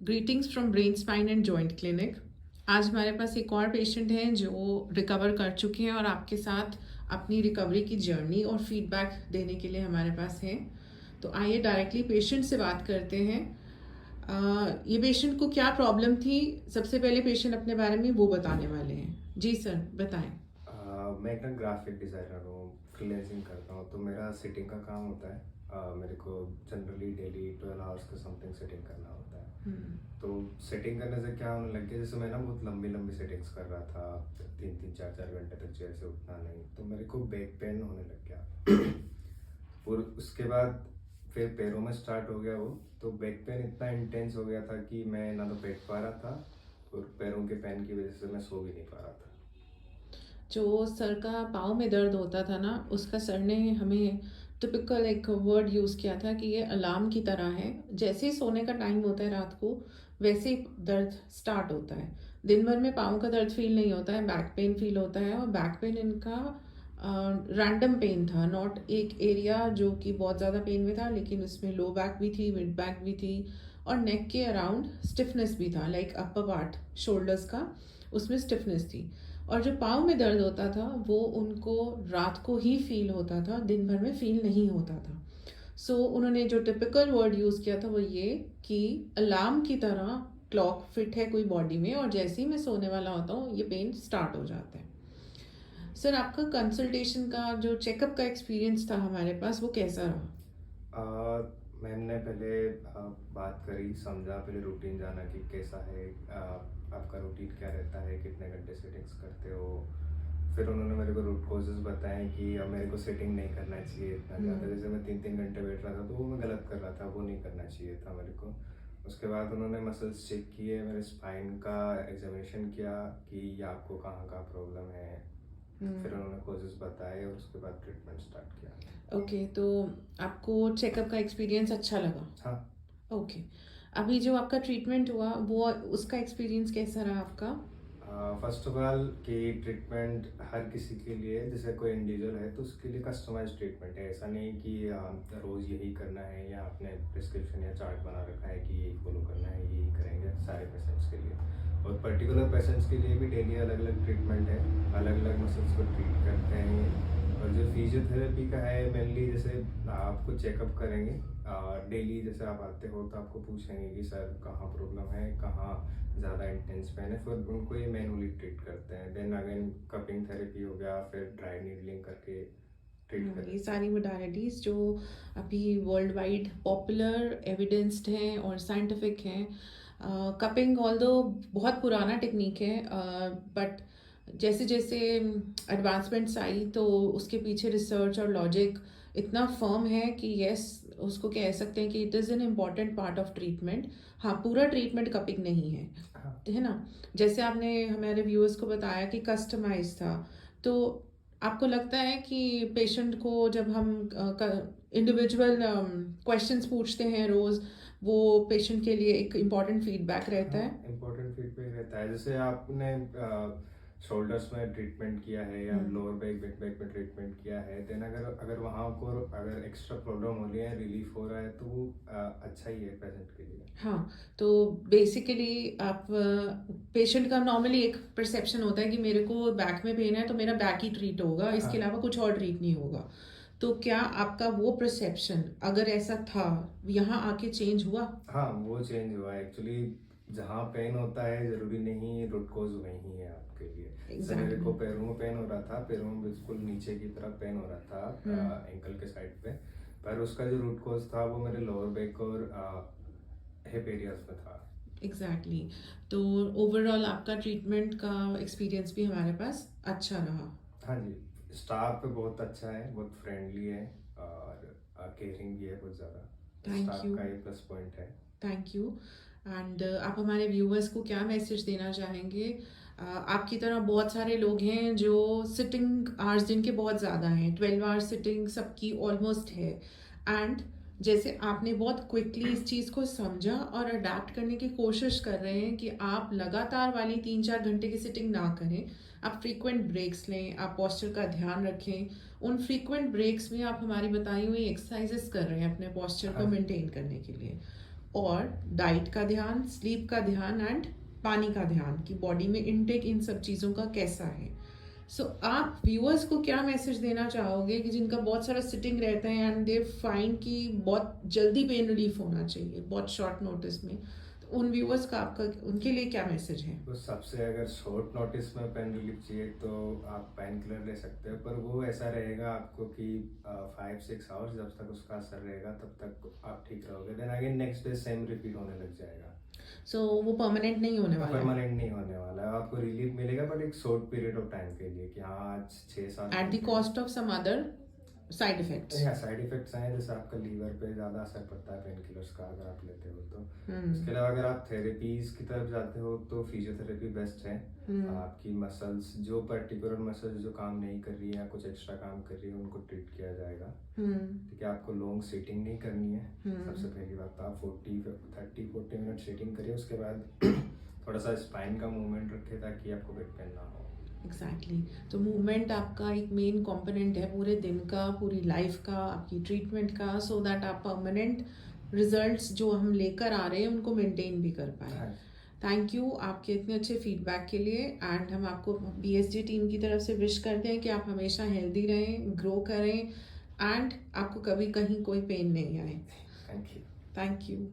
Greetings from brain spine and joint clinic. आज हमारे पास एक और पेशेंट हैं जो रिकवर कर चुके हैं और आपके साथ अपनी रिकवरी की जर्नी और फीडबैक देने के लिए हमारे पास हैं। तो आइए डायरेक्टली पेशेंट से बात करते हैं। ये पेशेंट को क्या प्रॉब्लम थी, सबसे पहले पेशेंट अपने बारे में वो बताने वाले हैं। जी सर, बताएं। मैं एक ना ग्राफिक डिज़ाइनर हूँ, फ्रीलैंसिंग करता हूँ। तो मेरा सिटिंग का काम होता है। मेरे को जनरली डेली 12 आवर्स का समथिंग सेटिंग करना होता है। तो सेटिंग करने से क्या होने लग गया, जैसे मैं ना बहुत लंबी लंबी सेटिंग्स कर रहा था, 3-3 4-4 घंटे तक चेयर से उठना नहीं, तो मेरे को बैक पेन होने लग गया। और उसके बाद फिर पैरों में स्टार्ट हो गया वो। तो बैक पेन इतना इंटेंस हो गया था कि मैं ना तो बैठ पा रहा था, और पैरों के पेन की वजह से मैं सो भी नहीं पा रहा था। जो सर का पाँव में दर्द होता था ना, उसका सर ने हमें टिपिकल एक वर्ड यूज़ किया था कि ये अलार्म की तरह है। जैसे ही सोने का टाइम होता है रात को, वैसे ही दर्द स्टार्ट होता है। दिन भर में पाँव का दर्द फील नहीं होता है, बैक पेन फील होता है। और बैक पेन इनका रैंडम पेन था, नॉट एक एरिया जो कि बहुत ज़्यादा पेन में था, लेकिन उसमें लो बैक भी थी, मिड बैक भी थी, और नेक के अराउंड स्टिफनेस भी था, लाइक अपर पार्ट शोल्डर्स का, उसमें स्टिफनेस थी। और जो पाँव में दर्द होता था वो उनको रात को ही फील होता था, दिन भर में फील नहीं होता था। उन्होंने जो टिपिकल वर्ड यूज़ किया था वो ये कि अलार्म की तरह क्लॉक फिट है कोई बॉडी में, और जैसे ही मैं सोने वाला होता हूँ ये पेन स्टार्ट हो जाता है। सर, आपका कंसल्टेशन का जो चेकअप का एक्सपीरियंस था हमारे पास, वो कैसा रहा? मैम ने पहले बात करी, समझा, पहले रूटीन जाना कि कैसा है, आपका रूटीन क्या रहता है, कितने घंटे सेटिंग्स करते हो। फिर उन्होंने मेरे को रूट कॉजेज बताए कि अब मेरे को सेटिंग नहीं करना चाहिए इतना ज़्यादा। जैसे मैं 3-3 घंटे बैठ रहा था तो वो मैं गलत कर रहा था, वो नहीं करना चाहिए था मेरे को। उसके बाद उन्होंने मसल्स चेक किए, मेरे स्पाइन का एग्जामिनेशन किया कि ये आपको कहाँ का प्रॉब्लम है। फिर उन्होंने कॉजेज बताए और उसके बाद ट्रीटमेंट स्टार्ट किया। ओके, तो आपको चेकअप का एक्सपीरियंस अच्छा लगा? हाँ। ओके, अभी जो आपका ट्रीटमेंट हुआ वो, उसका एक्सपीरियंस कैसा रहा आपका? फर्स्ट ऑफ ऑल कि ट्रीटमेंट हर किसी के लिए, जैसे कोई इंडिविजुअल है तो उसके लिए कस्टमाइज ट्रीटमेंट है। ऐसा नहीं कि रोज़ यही करना है, या आपने प्रिस्क्रिप्शन या चार्ट बना रखा है कि यही फॉलो करना है, यही करेंगे सारे पेशेंट्स के लिए। और पर्टिकुलर पेशेंट्स के लिए भी डेली अलग अलग ट्रीटमेंट है, अलग अलग मसल्स को ट्रीट करते हैं। और जो फिजियोथेरेपी का है, मेनली जैसे आपको चेकअप करेंगे डेली, जैसे आप आते हो तो आपको पूछेंगे कि सर कहाँ प्रॉब्लम है, कहाँ ज़्यादा इंटेंस पेन है, फिर उनको ये मैनुअली ट्रीट करते हैं। देन अगेन कपिंग थेरेपी हो गया, फिर ड्राई नीडलिंग करके ट्रीट कर ये देते हैं। सारी मोडालिटीज़ जो अभी वर्ल्ड वाइड पॉपुलर एविडेंस्ड हैं और साइंटिफिक हैं। कपिंग ऑल्दो बहुत पुराना टेक्निक है, बट जैसे जैसे एडवांसमेंट्स आई तो उसके पीछे रिसर्च और लॉजिक इतना फर्म है कि यस, उसको कह सकते हैं कि it is an important part of treatment. हाँ, पूरा ट्रीटमेंट कपिंग नहीं हाँ। है ना। जैसे आपने हमारे व्यूअर्स को बताया कि कस्टमाइज था, तो आपको लगता है कि पेशेंट को जब हम इंडिविजुअल क्वेश्चंस पूछते हैं रोज, वो पेशेंट के लिए एक इम्पॉर्टेंट फीडबैक रहता है? हाँ, इम्पोर्टेंट फीडबैक रहता है। जैसे आपने शोल्डर्स में ट्रीटमेंट किया है या लोअर बैक बैक बैक में ट्रीटमेंट किया है, देन अगर अगर वहाँ को अगर एक्स्ट्रा प्रॉब्लम हो रही है, रिलीफ हो रहा है, तो वो अच्छा ही है पेशेंट के लिए। हाँ, तो बेसिकली आप पेशेंट का नॉर्मली एक परसेप्शन होता है कि मेरे को बैक में पेन है तो मेरा बैक ही ट्रीट होगा, इसके हाँ। अलावा कुछ और ट्रीट नहीं होगा। तो क्या आपका वो परसेप्शन, अगर ऐसा था, यहाँ आके चेंज हुआ? हाँ, वो चेंज हुआ है एक्चुअली। जहाँ पेन होता है ज़रूरी नहीं रूट कॉज वही है आपके लिए। जैसे मेरे को एग्जैक्टली। पैरों में पेन हो रहा था, पैरों में बिल्कुल नीचे की तरफ पेन हो रहा था, एंकल के साइड पे। पर उसका जो रूट कॉज था वो मेरे लोअर बैक और हिप एरियाज में था। एग्जैक्टली। तो ओवरऑल आपका ट्रीटमेंट का एक्सपीरियंस भी हमारे पास अच्छा रहा? हाँ जी, स्टाफ पे बहुत अच्छा है, बहुत फ्रेंडली है, और केयरिंग भी है बहुत ज़्यादा। Thank staff you. का ये प्लस पॉइंट है। Thank you. एंड आप हमारे व्यूअर्स को क्या मैसेज देना चाहेंगे? आपकी तरह बहुत सारे लोग हैं जो सिटिंग आवर्स जिनके बहुत ज़्यादा हैं, 12 आवर्स सिटिंग सबकी ऑलमोस्ट है। एंड जैसे आपने बहुत क्विकली इस चीज़ को समझा और अडेप्ट करने की कोशिश कर रहे हैं कि आप लगातार वाली 3-4 घंटे की सिटिंग ना करें, आप फ्रीक्वेंट ब्रेक्स लें, आप पोस्चर का ध्यान रखें। उन फ्रीक्वेंट ब्रेक्स में आप हमारी बताई हुई एक्सरसाइजेस कर रहे हैं अपने पोस्चर हाँ को जी। मेंटेन करने के लिए। और डाइट का ध्यान, स्लीप का ध्यान एंड पानी का ध्यान कि बॉडी में इनटेक इन सब चीज़ों का कैसा है। सो आप व्यूअर्स को क्या मैसेज देना चाहोगे कि जिनका बहुत सारा सिटिंग रहता है एंड दे फाइंड कि बहुत जल्दी पेन रिलीफ होना चाहिए बहुत शॉर्ट नोटिस में, तो उन व्यूअर्स का आपका उनके लिए क्या मैसेज है? तो सबसे अगर शॉर्ट नोटिस में पेन रिलीफ चाहिए तो आप पेन किलर ले सकते हो, पर वो ऐसा रहेगा आपको कि 5-6 आवर्स जब तक उसका असर रहेगा तब तक आप ठीक रहोगे, then again next day same repeat होने लग जाएगा। सो वो परमानेंट नहीं होने वाला है परमानेंट नहीं होने वाला है, आपको रिलीफ मिलेगा बट एक शॉर्ट पीरियड ऑफ टाइम के लिए कि हाँ आज 6-7 at the cost of some other side effects. या साइड इफेक्ट्स हैं, जैसे आपका लीवर पे ज़्यादा असर पड़ता है पेन किलर्स का अगर आप लेते हो तो। इसके अलावा अगर आप थेरेपीज की तरफ जाते हो तो फिजियोथेरेपी बेस्ट है। आपकी मसल्स, जो पर्टिकुलर मसल्स जो काम नहीं कर रही है या कुछ एक्स्ट्रा काम कर रही है उनको ट्रीट किया जाएगा। ठीक है, आपको लॉन्ग सीटिंग नहीं करनी है। सबसे पहली बात तो आप 40 मिनट सीटिंग करिए, उसके बाद थोड़ा सा स्पाइन का मूवमेंट रखें ताकि आपको बैक पेन ना हो। एग्जैक्टली तो मूवमेंट आपका एक मेन कंपोनेंट है पूरे दिन का, पूरी लाइफ का, आपकी ट्रीटमेंट का, सो दैट आप परमानेंट रिजल्ट्स जो हम लेकर आ रहे हैं उनको मेंटेन भी कर पाए। थैंक यू आपके इतने अच्छे फीडबैक के लिए एंड हम आपको BSG टीम की तरफ से विश करते हैं कि आप हमेशा हेल्दी रहें, ग्रो करें एंड आपको कभी कहीं कोई पेन नहीं आए। Thank you. Thank you.